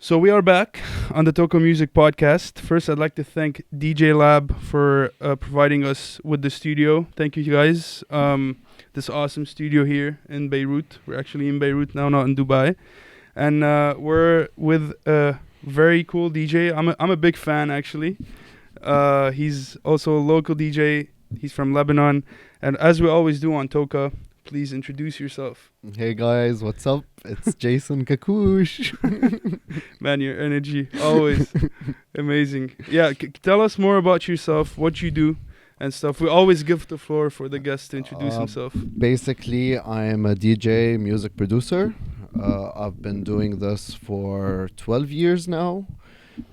So we are back on the TOKA Music Podcast. First, I'd like to thank DJ Lab for providing us with the studio. Thank you guys. This awesome studio here in Beirut. We're actually in Beirut now, not in Dubai. And we're with a very cool DJ. I'm a big fan, actually. He's also a local DJ. He's from Lebanon. And as we always do on TOKA, please introduce yourself. Hey guys, what's up? It's Jason Kaakoush. Man, your energy, always amazing. Yeah, tell us more about yourself, what you do and stuff. We always give the floor for the guest to introduce himself. Basically, I'm a DJ, music producer. I've been doing this for 12 years now.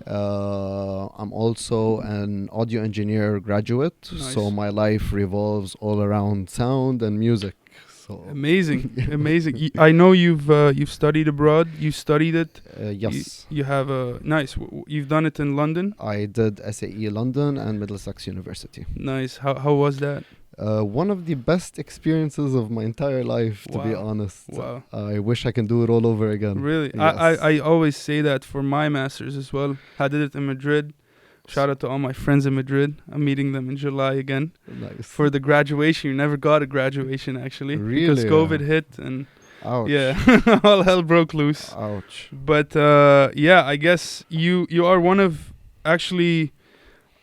I'm also an audio engineer graduate, Nice. So my life revolves all around sound and music. So Amazing. I know you've studied abroad. You studied it. yes, You have a nice. You've done it in London. I did SAE London and Middlesex University. Nice. How was that? One of the best experiences of my entire life, to be Wow. honest. Wow. I wish I can do it all over again. Really? Yes. I always say that for my masters as well. I did it in Madrid. Shout out to all my friends in Madrid. I'm meeting them in July again Nice. for the graduation. You never got a graduation actually because Really? COVID hit and Ouch. yeah, all hell broke loose. Ouch. But yeah, I guess you are one of actually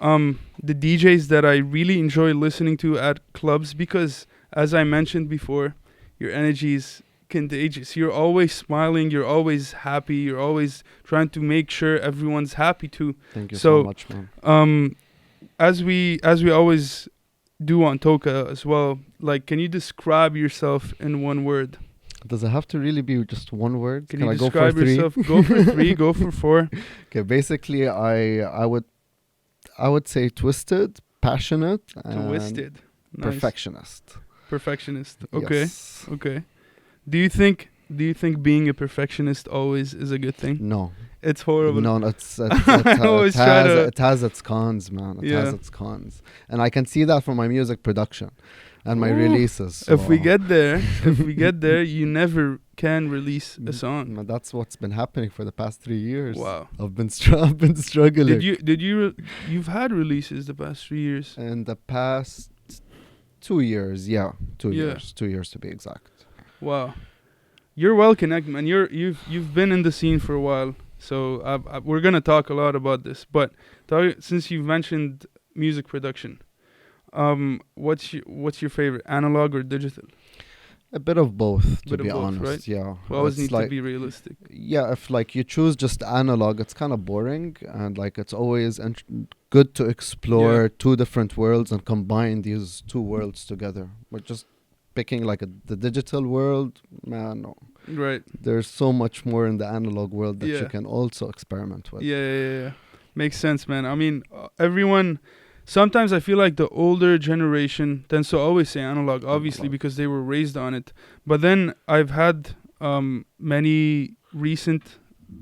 the DJs that I really enjoy listening to at clubs because, as I mentioned before, your energy is contagious. You're always smiling. You're always happy. You're always trying to make sure everyone's happy too. Thank you So, so much, man. As we always do on TOKA as well, like, can you describe yourself in one word? Does it have to really be just one word? Can you I go for describe three? yourself? Go for three. Go for four. Okay, basically, I would say twisted, passionate, and Twisted. Nice. perfectionist. Perfectionist. Okay. Yes. Okay. Do you think being a perfectionist always is a good thing? No. It's horrible. No, always try to- it has its cons, man. It has Yeah. its cons. And I can see that from my music production and my Ooh. releases. If we so- get there, you never can release a song. That's what's been happening for the past 3 years. Wow. I've been struggling. You've had releases the past 3 years? In the past 2 years, yeah. 2 Yeah. years. 2 years to be exact. Wow. You're well connected, man. You've been in the scene for a while. So we're going to talk a lot about this, but since you've mentioned music production, what's your favorite, analog or digital? A bit of both, to Bit of be both, honest. right? Yeah. We always It's need like, to be realistic. yeah, if like you choose just analog, it's kind of boring, and like it's always good to explore Yeah. two different worlds and combine these two worlds together. But just picking like the digital world, man, no. Right. There's so much more in the analog world that Yeah. you can also experiment with. Yeah. Makes sense, man. I mean, everyone. Sometimes I feel like the older generation tends to always say analog, obviously, Analog. because they were raised on it. But then I've had many recent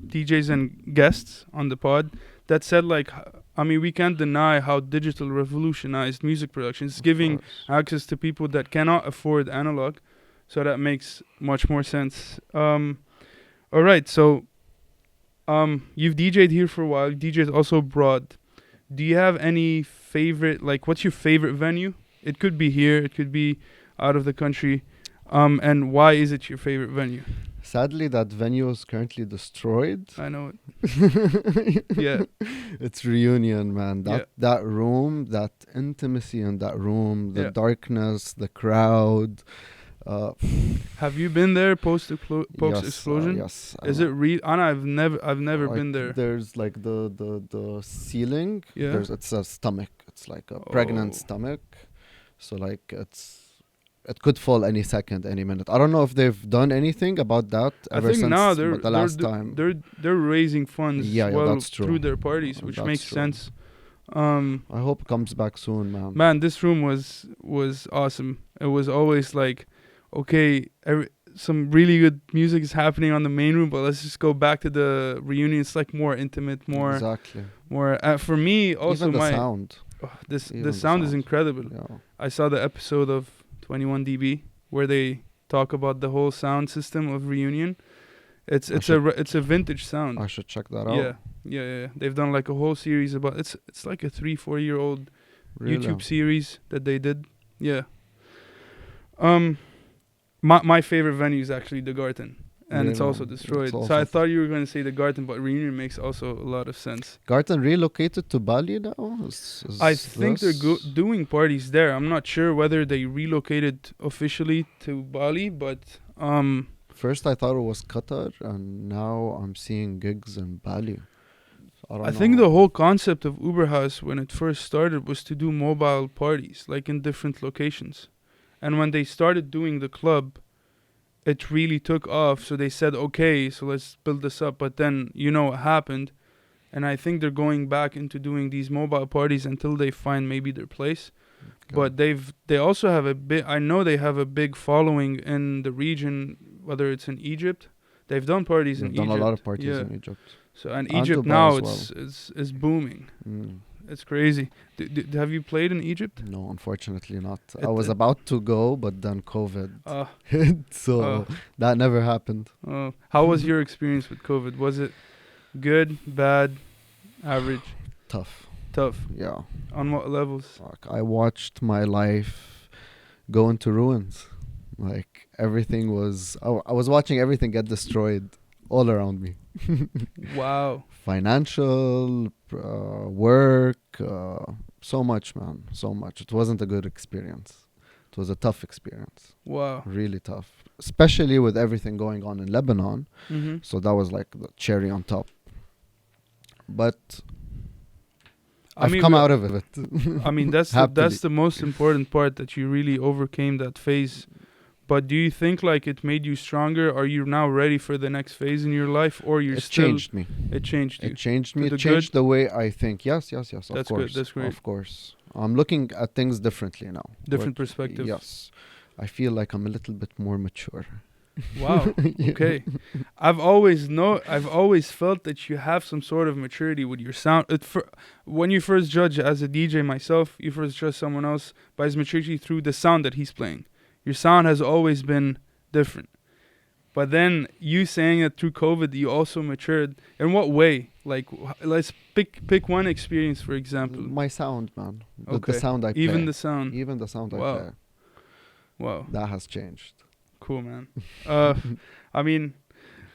DJs and guests on the pod that said, like, I mean, we can't deny how digital revolutionized music production. It's Of giving course. access to people that cannot afford analog. So that makes much more sense. All right, so you've DJ'd here for a while. You DJ'd also abroad. Do you have any favorite, like, what's your favorite venue? It could be here, it could be out of the country. And why is it your favorite venue? Sadly, that venue is currently destroyed. I know it. Yeah. It's Reunion, man. Yeah. That room, that intimacy in that room, the Yeah. darkness, the crowd. Have you been there post Yes, explosion? yes. Is it real? Anna, I've never like, been there. There's like the ceiling. Yeah. It's a stomach. It's like a pregnant Oh. stomach. So like it could fall any second, any minute. I don't know if they've done anything about that I ever think since now the last time. they're raising funds Yeah, through that's true. their parties, which That's makes true. sense. I hope it comes back soon, man. Man, this room was awesome. It was always like, okay, some really good music is happening on the main room, but let's just go back to the reunion. It's like more intimate, more Exactly. for me also. Even the my sound. the Even sound is incredible. Yeah. I saw the episode of 21 dB where they talk about the whole sound system of reunion. It's a vintage sound. I should check that Yeah, out. yeah. They've done like a whole series about it's like a 3-4 year old Really? YouTube series that they did. Yeah. My favorite venue is actually the Garden, and it's Really? also destroyed. It's So also I thought you were going to say the Garden, but Reunion makes also a lot of sense. Garten relocated to Bali now? I think they're this- doing parties there. I'm not sure whether they relocated officially to Bali, but First I thought it was Qatar, and now I'm seeing gigs in Bali. I don't I know. think the whole concept of Uber House when it first started was to do mobile parties, like in different locations. And when they started doing the club, it really took off. So they said, okay, so let's build this up. But then, what happened. And I think they're going back into doing these mobile parties until they find maybe their place. Okay. But they also have I know they have a big following in the region, whether it's in Egypt. They've done parties They've in done Egypt. a lot of parties Yeah. in Egypt. So and And Egypt Dubai now as it's booming. It's crazy. Have you played in Egypt? No, unfortunately not. It- I was it- about to go, but then COVID Uh, hit, so uh, that never happened. how was your experience with COVID? Was it good, bad, average, Tough. tough? Yeah. On what levels? Fuck. I watched my life go into ruins. Like everything was. I was watching everything get destroyed all around me. Wow. Financial, work, so much, man, so much. It wasn't a good experience. It was a tough experience, Wow. really tough, especially with everything going on in Lebanon. Mm-hmm. So that was like the cherry on top. But I've come out of it. I mean, that's Happily. the most important part, that you really overcame that phase. But do you think like it made you stronger? Are you now ready for the next phase in your life, or you're It still? changed me. It changed you. It changed To me. the It changed good? the way I think. Yes. Of That's course. good, that's great. Of course. I'm looking at things differently now. Different perspective. Yes. I feel like I'm a little bit more mature. Wow. Yeah. Okay. I've always felt that you have some sort of maturity with your sound. When you first judge as a DJ myself, you first judge someone else by his maturity through the sound that he's playing. Your sound has always been different. But then you saying that through COVID you also matured. In what way? Like let's pick one experience for example. My sound, man. The Okay. sound I play. Even the sound. Even the sound I Wow. play. Wow. That has changed. Cool, man. I mean,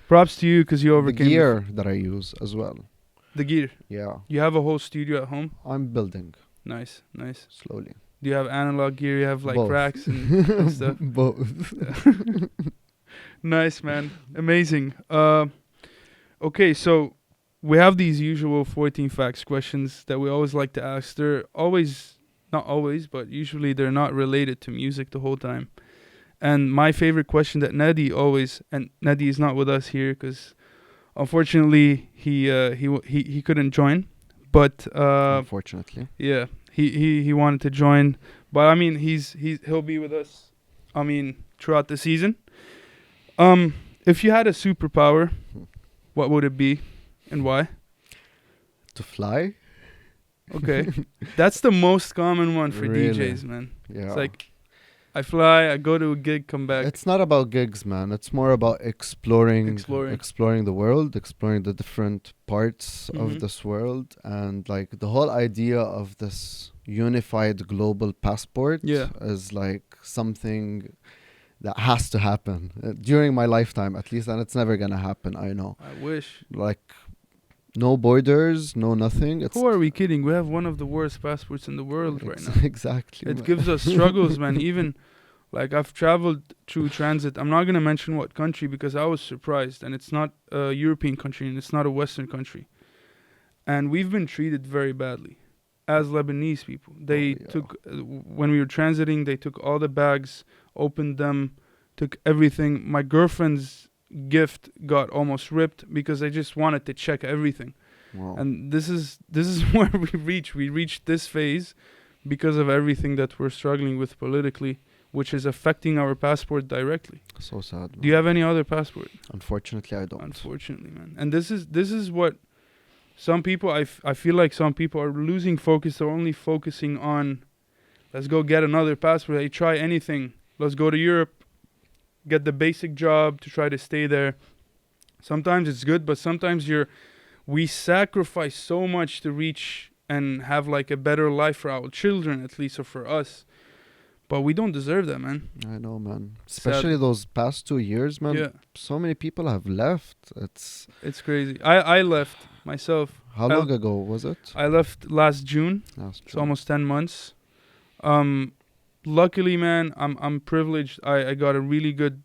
props to you because you The overcame gear that I use as well. the gear. Yeah. You have a whole studio at home. I'm building Nice. slowly. Do you have analog gear? You have like Both. racks and stuff. Both. Nice, man. Amazing. Okay, so we have these usual 14 facts questions that we always like to ask. They're always, not always, but usually they're not related to music the whole time. And my favorite question that Nadi always, and Nadi is not with us here because unfortunately he couldn't join, but Unfortunately. yeah, he wanted to join, but I mean he'll be with us. I mean throughout the season. If you had a superpower, what would it be, and why? To fly? Okay, that's the most common one for Really? DJs, man. Yeah. It's like I fly, I go to a gig, come back. It's not about gigs, man. It's more about exploring the world, exploring the different parts Mhm. of this world, and like the whole idea of this unified global passport Yeah. is like something that has to happen during my lifetime, at least, and it's never gonna happen. I know, I wish. like no borders, no nothing. It's Who are we kidding? We have one of the worst passports in the world right now. Exactly. It gives us struggles, man. Even like I've traveled through transit. I'm not gonna mention what country because I was surprised, and it's not a European country and it's not a Western country, and we've been treated very badly as Lebanese people. They yeah. took when we were transiting, they took all the bags, opened them, took everything. My girlfriend's gift got almost ripped because they just wanted to check everything. Wow. And this is where we reach. We reached this phase because of everything that we're struggling with politically, which is affecting our passport directly. So sad. Do you have any other passport? Unfortunately, I don't. Unfortunately, man. And this is what some people, I feel like some people are losing focus. They're only focusing on, let's go get another passport. They try anything. Let's go to Europe, get the basic job to try to stay there. Sometimes it's good, but sometimes we sacrifice so much to reach and have like a better life for our children, at least, or for us. But we don't deserve that, man. I know, man. Especially those past 2 years, man. Yeah, So many people have left. it's crazy. I left myself. How long ago was it? I left last June. It's almost 10 months. Luckily, man, I'm privileged. I got a really good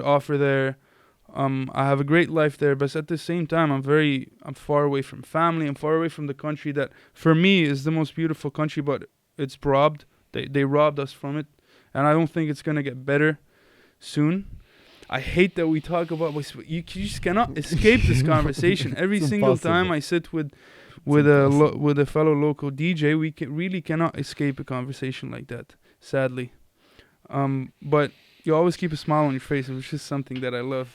offer there. I have a great life there, but at the same time, I'm far away from family. I'm far away from the country that, for me, is the most beautiful country, but it's robbed. They robbed us from it, and I don't think it's gonna get better soon. I hate that we talk about. You just cannot escape this conversation. Every single time I sit with a fellow local DJ, we really cannot escape a conversation like that. Sadly, but you always keep a smile on your face, which is something that I love.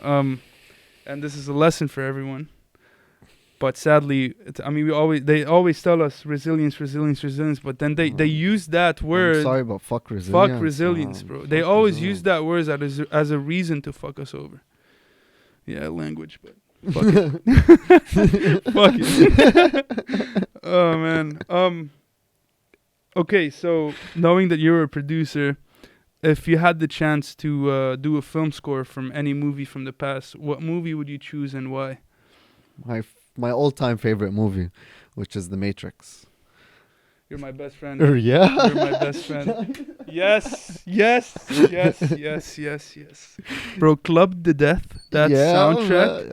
And this is a lesson for everyone. But sadly, they always tell us resilience, but then they use that word. I'm sorry, but fuck resilience. Fuck resilience, bro. They always use that word as a reason to fuck us over. Yeah, language, but fuck it. Fuck it. Oh, man. Okay, so knowing that you're a producer, if you had the chance to do a film score from any movie from the past, what movie would you choose and why? My all-time favorite movie, which is The Matrix. You're my best friend. Yeah. You're my best friend. Yes. Bro, Club to Death, that soundtrack.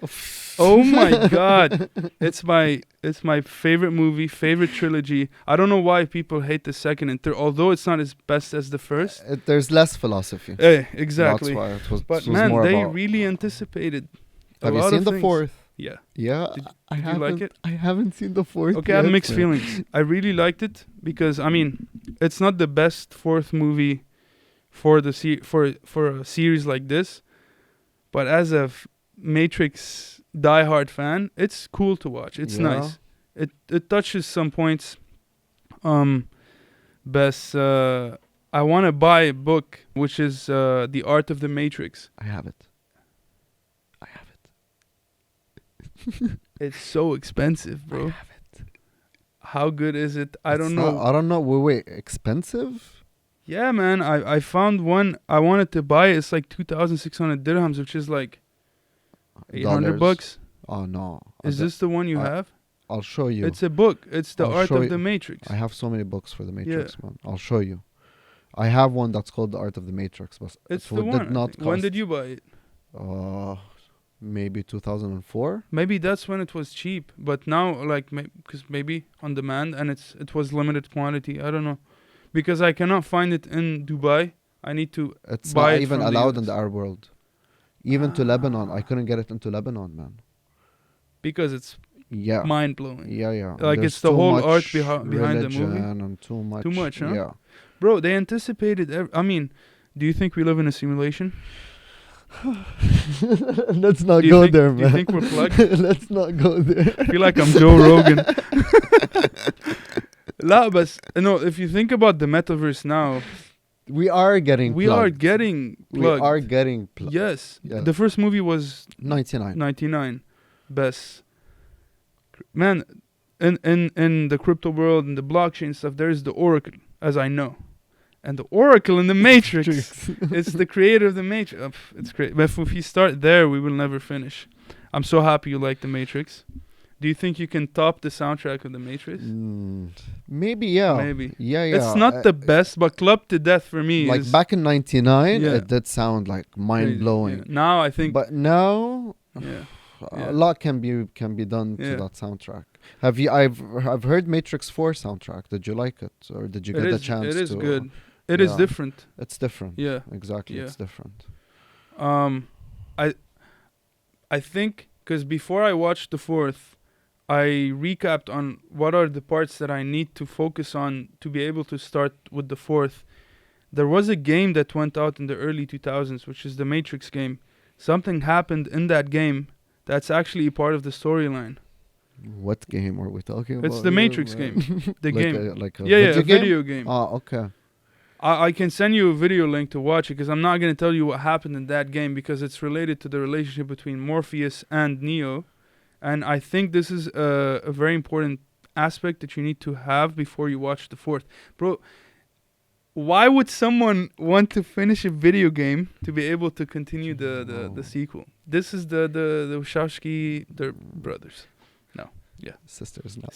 Oh my God. It's my favorite movie, favorite trilogy. I don't know why people hate the second and third, although it's not as best as the first. There's less philosophy. Exactly. That's why but man, they really anticipated a Have you lot seen of the things. fourth? Yeah. Yeah. Did you like it? I haven't seen the fourth. Okay, I have mixed feelings. I really liked it because it's not the best fourth movie for for a series like this, but as a Matrix diehard fan, it's cool to watch. It's nice. It touches some points. Best. I want to buy a book which is The Art of the Matrix. I have it. It's so expensive, bro. I have it. How good is it? I don't know. I don't know. Wait, expensive? Yeah, man. I found one. I wanted to buy it. It's like 2,600 dirhams, which is like $800. Oh no. Is this the one you have? I'll show you. It's a book. It's The Art of the Matrix. I have so many books for the Matrix, man. I'll show you. I have one that's called The Art of the Matrix, but it's the one. When did you buy it? Maybe 2004. Maybe that's when it was cheap, but now because maybe on demand and it was limited quantity. I don't know, because I cannot find it in Dubai. I need to. It's buy not it even from allowed the in the Arab world. Even to Lebanon, I couldn't get it into Lebanon, man. Because it's mind blowing. Yeah. Like There's it's the whole art behind the religion movie. And too much, huh? Yeah. Bro, they anticipated. Do you think we live in a simulation? Let's not go there, man. Do you think we're plugged? Let's not go there. I feel like I'm Joe Rogan. No, if you think about the metaverse now, we are getting plugged. We are getting plugged. Yes. Yeah. The first movie was 99. Best. Man, in the crypto world and the blockchain stuff, there is the Oracle, as I know. And the Oracle in the Matrix. It's the creator of the Matrix. It's great. But if we start there, we will never finish. I'm so happy you like the Matrix. Do you think you can top the soundtrack of the Matrix? Maybe, yeah. Maybe. Yeah. It's not the best, but Club to Death for me like is... back in 99, it did sound like mind-blowing. Yeah. Now I think... But now... Yeah. A lot can be done to that soundtrack. I've heard Matrix 4 soundtrack. Did you like it? Or did you get the chance to... It is good. It is different. It's different. Yeah. Exactly. Yeah. It's different. I think because before I watched the fourth, I recapped on what are the parts that I need to focus on to be able to start with the fourth. There was a game that went out in the early 2000s, which is the Matrix game. Something happened in that game that's actually part of the storyline. What game are we talking about? It's the Matrix game. The game. Like a video game. Oh, okay. I can send you a video link to watch it because I'm not going to tell you what happened in that game because it's related to the relationship between Morpheus and Neo. And I think this is a very important aspect that you need to have before you watch the fourth. Bro, why would someone want to finish a video game to be able to continue the sequel? This is the Wachowski, their brothers. No. Yeah. Sisters, no.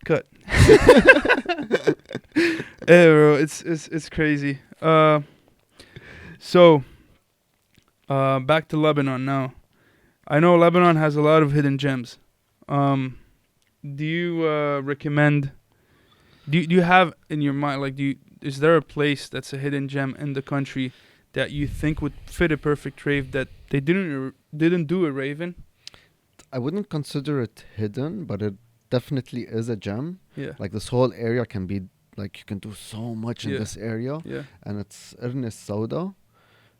Cut. Hey, bro, it's crazy. So back to Lebanon now. I know Lebanon has a lot of hidden gems. Do you recommend? Do you have in your mind is there a place that's a hidden gem in the country that you think would fit a perfect rave that they didn't do a rave in? I wouldn't consider it hidden, but it definitely is a gem. Yeah. Like this whole area can be like you can do so much in this area. Yeah. And it's Irnes Sauda.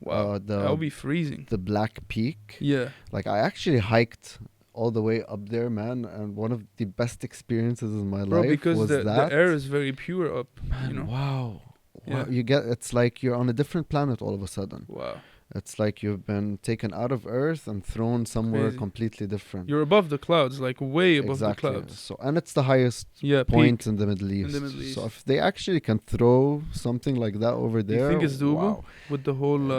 Wow. That'll be freezing. The Black Peak. Yeah. Like I actually hiked all the way up there, man, and one of the best experiences in my life because was the air is very pure up. Man, you know? wow. Yeah. It's like you're on a different planet all of a sudden. Wow. It's like you've been taken out of Earth and thrown somewhere Crazy. Completely different. You're above the clouds, like way above Exactly. the clouds. So, and it's the highest point in the Middle East. So if they actually can throw something like that over there, you think it's doable? Wow. With the whole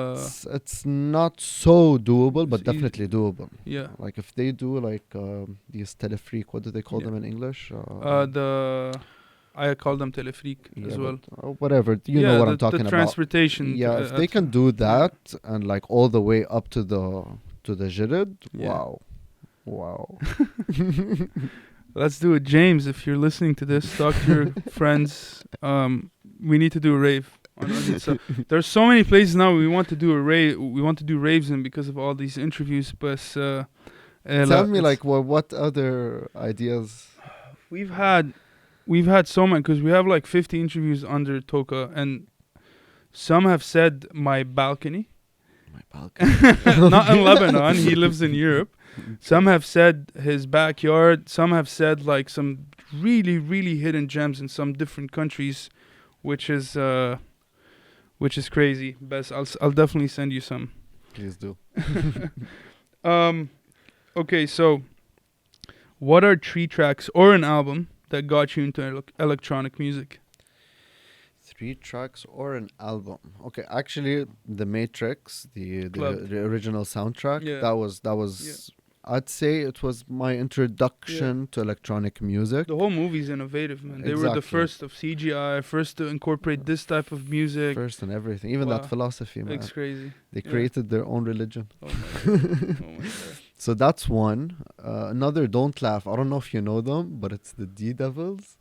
it's not so doable, but it's definitely doable. Yeah. Like if they do like these telefreak, what do they call them in English? I call them telefreak as well. Whatever, you know what I'm talking about. Transportation. Yeah, if they can do that and like all the way up to the Jirid, wow. Let's do it, James. If you're listening to this, talk to your friends. We need to do a rave. So there's so many places now we want to do a rave. We want to do raves in because of all these interviews. But tell me, like, what other ideas? We've had so many because we have like 50 interviews under TOKA, and some have said my balcony. My balcony. Not in Lebanon. He lives in Europe. Okay. Some have said his backyard. Some have said like some really, really hidden gems in some different countries, which is crazy. Best, I'll definitely send you some. Please do. Okay, so what are 3 tracks or an album that got you into electronic music? 3 tracks or an album. Okay, actually, The Matrix, the original soundtrack, that was I'd say it was my introduction to electronic music. The whole movie's innovative, man. They were the first of CGI, first to incorporate this type of music. First and everything. Even that philosophy, man. It's crazy. They created their own religion. Oh my God. So that's one. Another, Don't Laugh. I don't know if you know them, but it's the D-Devils.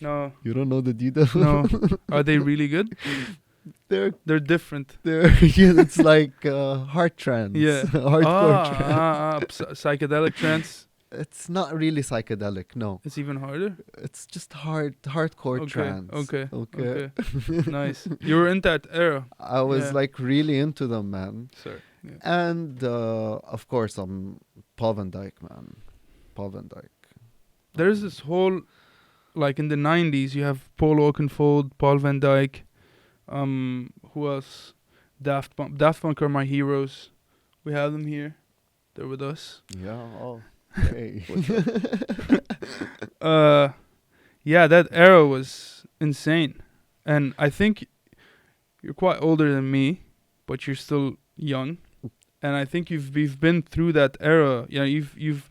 No. You don't know the D-Devils? No. Are they really good? They're different. It's like hard trance. Yeah. Hardcore trance. Psychedelic trance. It's not really psychedelic, no. It's even harder? It's just hardcore trance. Okay. Nice. You were in that era. I was like really into them, man. Sorry. Yeah. And of course, Paul Van Dyke, man. Paul Van Dyke. There's this whole, like in the 90s, you have Paul Oakenfold, Paul Van Dyke. Who else? Daft Punk. Daft Punk are my heroes. We have them here. They're with us. Yeah. Oh. Hey. Yeah, that era was insane, and I think you're quite older than me, but you're still young, and I think you've been through that era. Yeah, you've.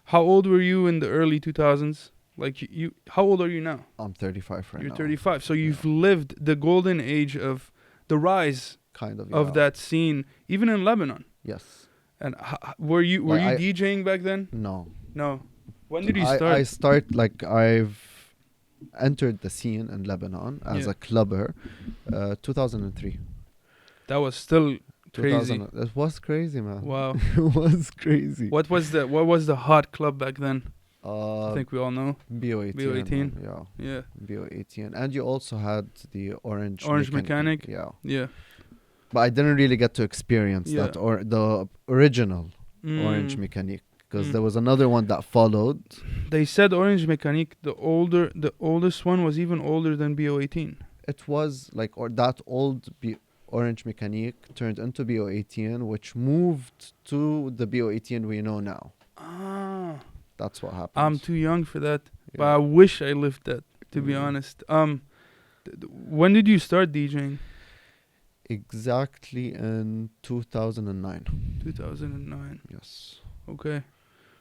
How old were you in the early 2000s? Like you, how old are you now? I'm 35 right now. You're 35, so you've lived the golden age of the rise of that scene, even in Lebanon. Yes. And were you DJing back then? No. When did you start? I've entered the scene in Lebanon as a clubber, 2003. That was still crazy. It was crazy, man. Wow. It was crazy. What was the hot club back then? I think we all know. BO18. Yeah. BO18. And you also had the Orange Mechanic. Yeah. But I didn't really get to experience that or the original Orange Mechanic because there was another one that followed. They said Orange Mechanique, the oldest one was even older than BO18. It was like, or that old Orange Mechanique turned into BO18, which moved to the BO18 we know now. Ah. That's what happened. I'm too young for that, but Yeah. I wish I lived that, to be honest. When did you start DJing? Exactly in 2009. 2009. Yes. Okay.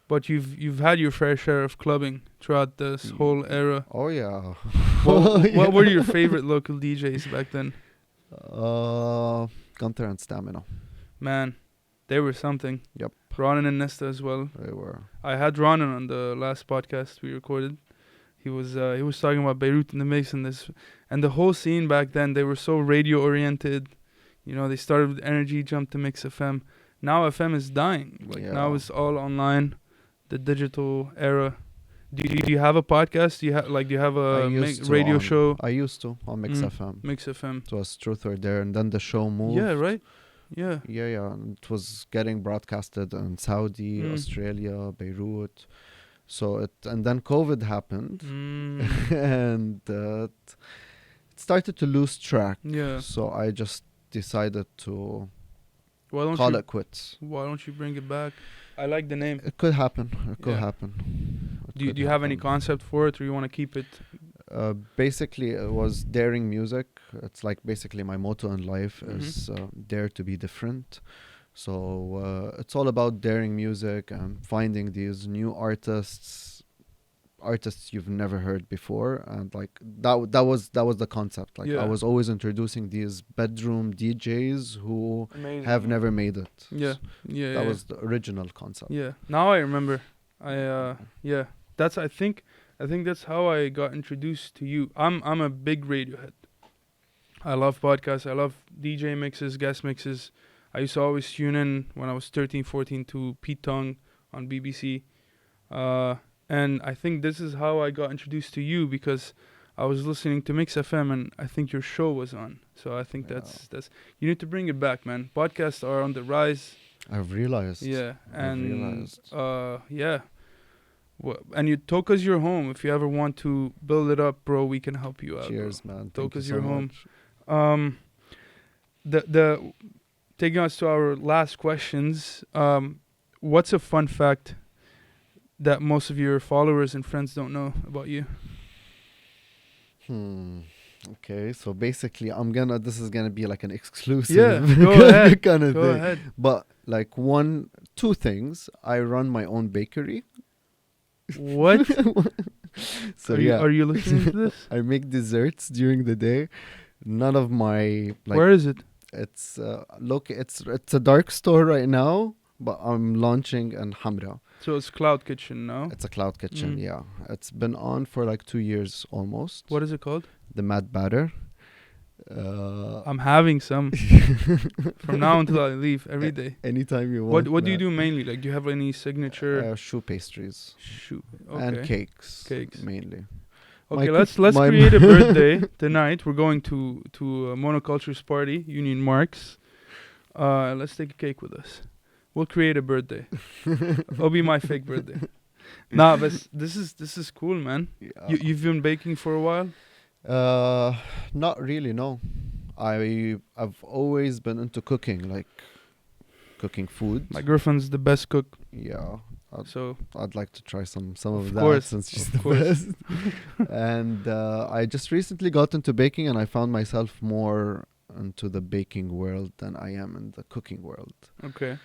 But you've had your fair share of clubbing throughout this whole era. Oh yeah. What were your favorite local DJs back then? Gunther and Stamina. Man, they were something. Yep. Ronan and Nesta as well. They were. I had Ronan on the last podcast we recorded. He was talking about Beirut in the mix and the whole scene back then. They were so radio oriented. You know, they started with Energy, jumped to Mix FM. Now FM is dying. Like now it's all online, the digital era. Do you have a podcast? Do you have a radio show? I used to on Mix FM. Mix FM. It was Truth or Dare, and then the show moved. Yeah, right. Yeah. Yeah. And it was getting broadcasted in Saudi, Australia, Beirut. So and then COVID happened, and it started to lose track. Yeah. So I just decided to call it quits. Why don't you bring it back? I like the name. It could happen. It could happen. Do you have any concept for it, or you want to keep it? Basically, it was daring music. It's like basically my motto in life is dare to be different. So it's all about daring music and finding these new artists you've never heard before, and like that was the concept. Like I was always introducing these bedroom DJs who have never made it. That was the original concept. Yeah. Now I remember. That's I think that's how I got introduced to you. I'm a big Radiohead. I love podcasts. I love DJ mixes, guest mixes. I used to always tune in when I was 13, 14 to Pete Tong on BBC. And I think this is how I got introduced to you, because I was listening to Mix FM and I think your show was on. So I think that's you need to bring it back, man. Podcasts are on the rise. I've realized. Yeah. And and Toka's your home. If you ever want to build it up, bro, we can help you out. Cheers, bro. man. Toka's your home. Taking us to our last questions. What's a fun fact that most of your followers and friends don't know about you? Okay, so basically this is gonna be like an exclusive. Yeah, go ahead. kind of go thing. ahead. But like two things. I run my own bakery. What? So are you listening to this? I make desserts during the day. None of my Where is it? It's it's a dark store right now, but I'm launching in Hamra. So it's Cloud Kitchen now? It's a cloud kitchen, yeah. It's been on for like 2 years almost. What is it called? The Mad Batter. I'm having some from now until I leave every day. Anytime you want. What do you do mainly? Like, do you have any signature? Shoe pastries. Okay. And cakes. Cakes. Mainly. Okay, let's create a birthday tonight. We're going to a monocultures party, Union Marks. Let's take a cake with us. We'll create a birthday. It'll be my fake birthday. Nah, but this is cool, man. Yeah. You've been baking for a while? Not really, no. I've always been into cooking, like cooking food. My girlfriend's the best cook. Yeah. So I'd like to try some of that, course, since she's the best. And I just recently got into baking, and I found myself more into the baking world than I am in the cooking world. Okay.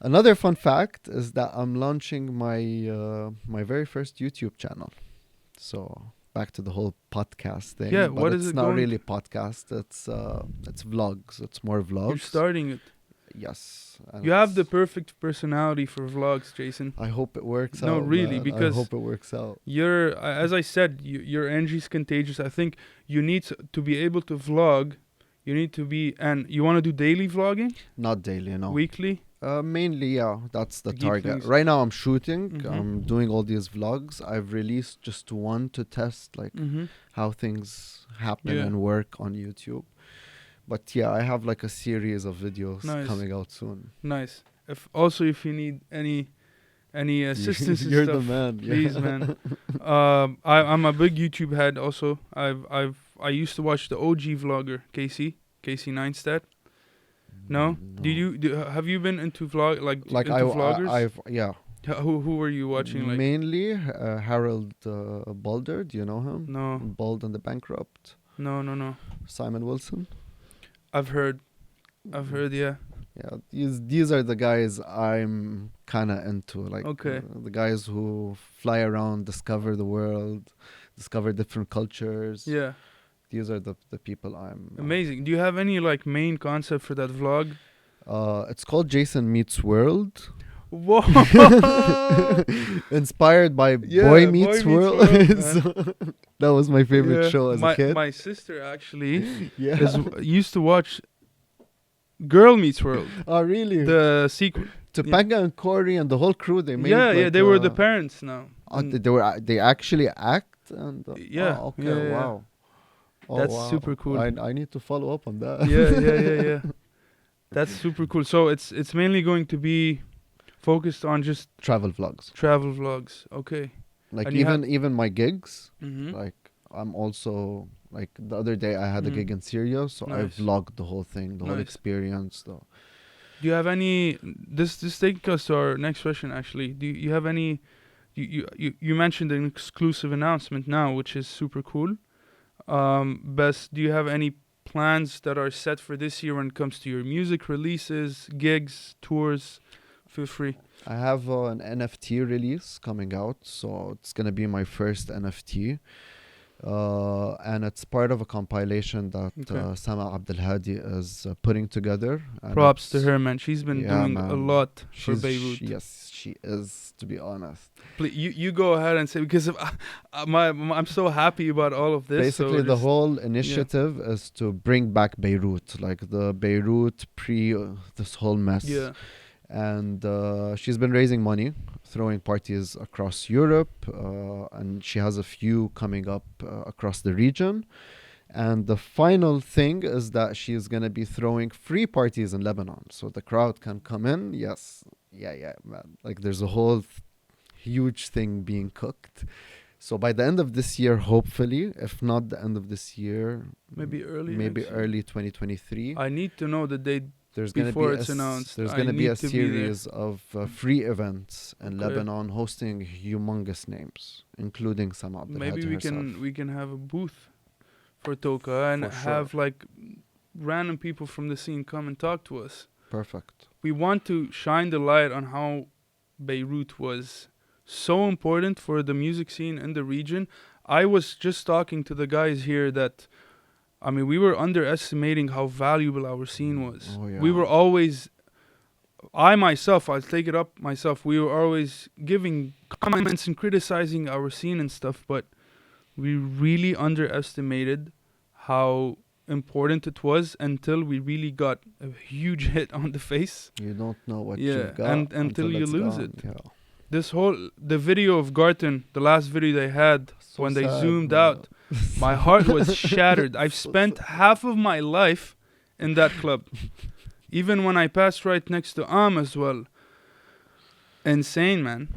Another fun fact is that I'm launching my my very first YouTube channel. So back to the whole podcast thing. Yeah, but what is it? It's not really podcast. It's vlogs. It's more vlogs. You're starting it. Yes. You have the perfect personality for vlogs, Jason. I hope it works out. No, really, man. because I hope it works out. You're, as I said, your energy is contagious. I think you need to be able to vlog. You need to be, and you want to do daily vlogging? Not daily, no. Weekly? Mainly, yeah. That's the target. Things. Right now, I'm shooting. I'm doing all these vlogs. I've released just one to test, like how things happen and work on YouTube. But yeah, I have like a series of videos coming out soon. Nice. If you need Any assistance and You're stuff, the man. please, man. I'm a big YouTube head. Also, I used to watch the OG vlogger Casey Neistat. No, have you been into Like into vloggers? I've yeah. Who were you watching? Like Mainly Harold Balder. Do you know him? no, Bald and the Bankrupt. no. Simon Wilson. I've heard, yeah. Yeah, these are the guys I'm kind of into. Like Okay. the guys who fly around, discover the world, discover different cultures. Yeah, These are the people I'm. amazing. Do you have any like main concept for that vlog? It's called Jason Meets World. Whoa! Inspired by Yeah, Boy Meets World. man. That was my favorite Yeah. show as a kid. My sister actually Yeah. used to watch Girl Meets World, Oh, really? the sequel. Topanga and Corey and the whole crew, they made. Yeah, like, they were the parents now. And they actually act and. Yeah, Oh, okay. yeah, yeah. Wow. Oh, That's wow. super cool. I need to follow up on that. yeah. That's super cool. So it's mainly going to be focused on just Travel vlogs. travel vlogs. Okay. Like And you even my gigs. Mm-hmm. Like I'm also like the other day I had a Mhm. gig in Syria, so I Nice. vlogged the whole thing, the whole Nice. experience. Do you have any? This takes us to our next question. Actually, do you have any? You mentioned an exclusive announcement now, which is super cool. Do you have any plans that are set for this year when it comes to your music releases, gigs, tours? Feel free. I have an NFT release coming out, so it's gonna be my first NFT. And it's part of a compilation that Okay. Sama Abdelhadi is putting together. And Props to it's- her, man. She's been Yeah, doing a man. lot for She's, Beirut. yes, she is, to be honest. Please, you go ahead and say, because I'm so happy about all of this. Basically, so the just- whole initiative is to bring back Beirut, like the Beirut pre this whole mess. Yeah. And she's been raising money, throwing parties across Europe, and she has a few coming up across the region. And the final thing is that she's gonna be throwing free parties in Lebanon, so the crowd can come in. Yes, yeah, man. Like there's a whole huge thing being cooked. So by the end of this year, hopefully, if not the end of this year, Maybe early. maybe next year. early 2023. I need to know the date. There's going to be before it's announced, there's I going to be need a to be there. series of free events in Okay. Lebanon hosting humongous names, including Sama Abdelhadi Maybe we herself. can have a booth for TOKA and For sure. have like random people from the scene come and talk to us. Perfect. We want to shine the light on how Beirut was so important for the music scene in the region. I was just talking to the guys here that, I mean, we were underestimating how valuable our scene was. Oh, yeah. We were always, I'll take it up myself, we were always giving comments and criticizing our scene and stuff, but we really underestimated how important it was until we really got a huge hit on the face. You don't know what Yeah, you've got and until you it's lose gone. it. Yeah. The video of Garten, the last video they had, So when they sad, zoomed man. out, my heart was shattered. I've So spent sad. half of my life in that club. Even when I passed right next to as well. Insane, man.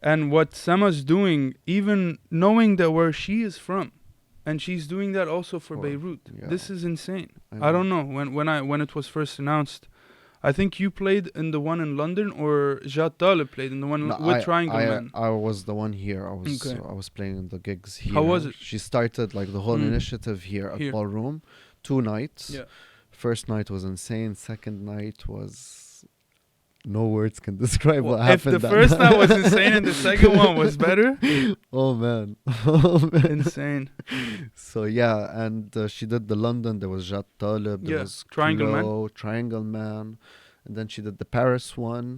And what Sama's doing, even knowing that where she is from, and she's doing that also for Beirut. Yeah. This is insane. I I don't know when it was first announced. I think you played in the one in London, or Jad Talib played in the one No, with Triangle Man. I was the one here. Okay. I was playing the gigs here. How was it? She started like the whole Mm. initiative here at Here. Ballroom, 2 nights. Yeah. First night was insane. Second night was no words can describe Well, what if happened. the that first night. night was insane and the second one was better, Oh man. Oh, man. insane. So yeah, and she did the London. There was Jad Talib. There Yeah, was Triangle Man. Klo, Triangle Man, and then she did the Paris one.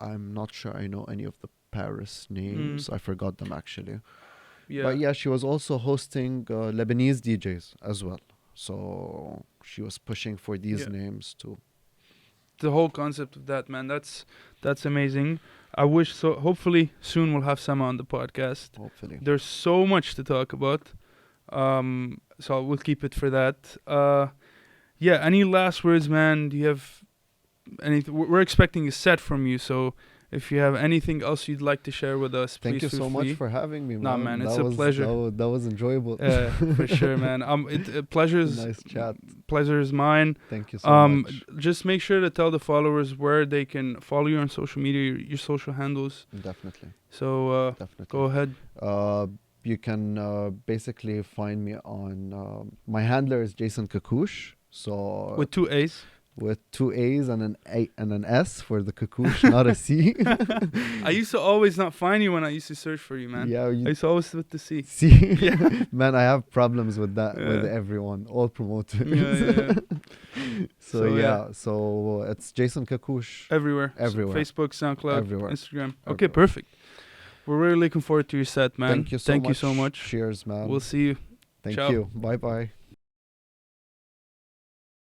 I'm not sure I know any of the Paris names. I forgot them actually. Yeah. But yeah, she was also hosting Lebanese DJs as well. So she was pushing for these Yeah. names too. The whole concept of that, man, that's amazing. I wish so. Hopefully soon we'll have Sama on the podcast. Hopefully. There's so much to talk about. So we'll keep it for that. Yeah, any last words, man? Do you have anything? We're expecting a set from you, so If you have anything else you'd like to share with us, Thank please you feel so much free. for having me, man. Nah, man, it's That a was- pleasure. That was enjoyable. For sure, man. Nice chat. Pleasure is mine. Thank you so much. Just make sure to tell the followers where they can follow you on social media, your social handles. Definitely. So Definitely. go ahead. You can basically find me on my handler is Jason Kaakoush. So With 2 A's. with 2 A's and an A and an S for the Kaakoush, not a C. I used to always not find you when I used to search for you, man. Yeah, I you used to always with the C. see. Yeah. Man, I have problems with that with Yeah. everyone, all promoters. Yeah. So So, yeah, so it's Jason Kaakoush. Everywhere. Everywhere. Facebook, SoundCloud, Everywhere. Instagram. Okay, Everywhere. perfect. We're really looking forward to your set, man. Thank you so much. Cheers, Cheers, man. We'll see you. Thank Ciao. you. Bye bye.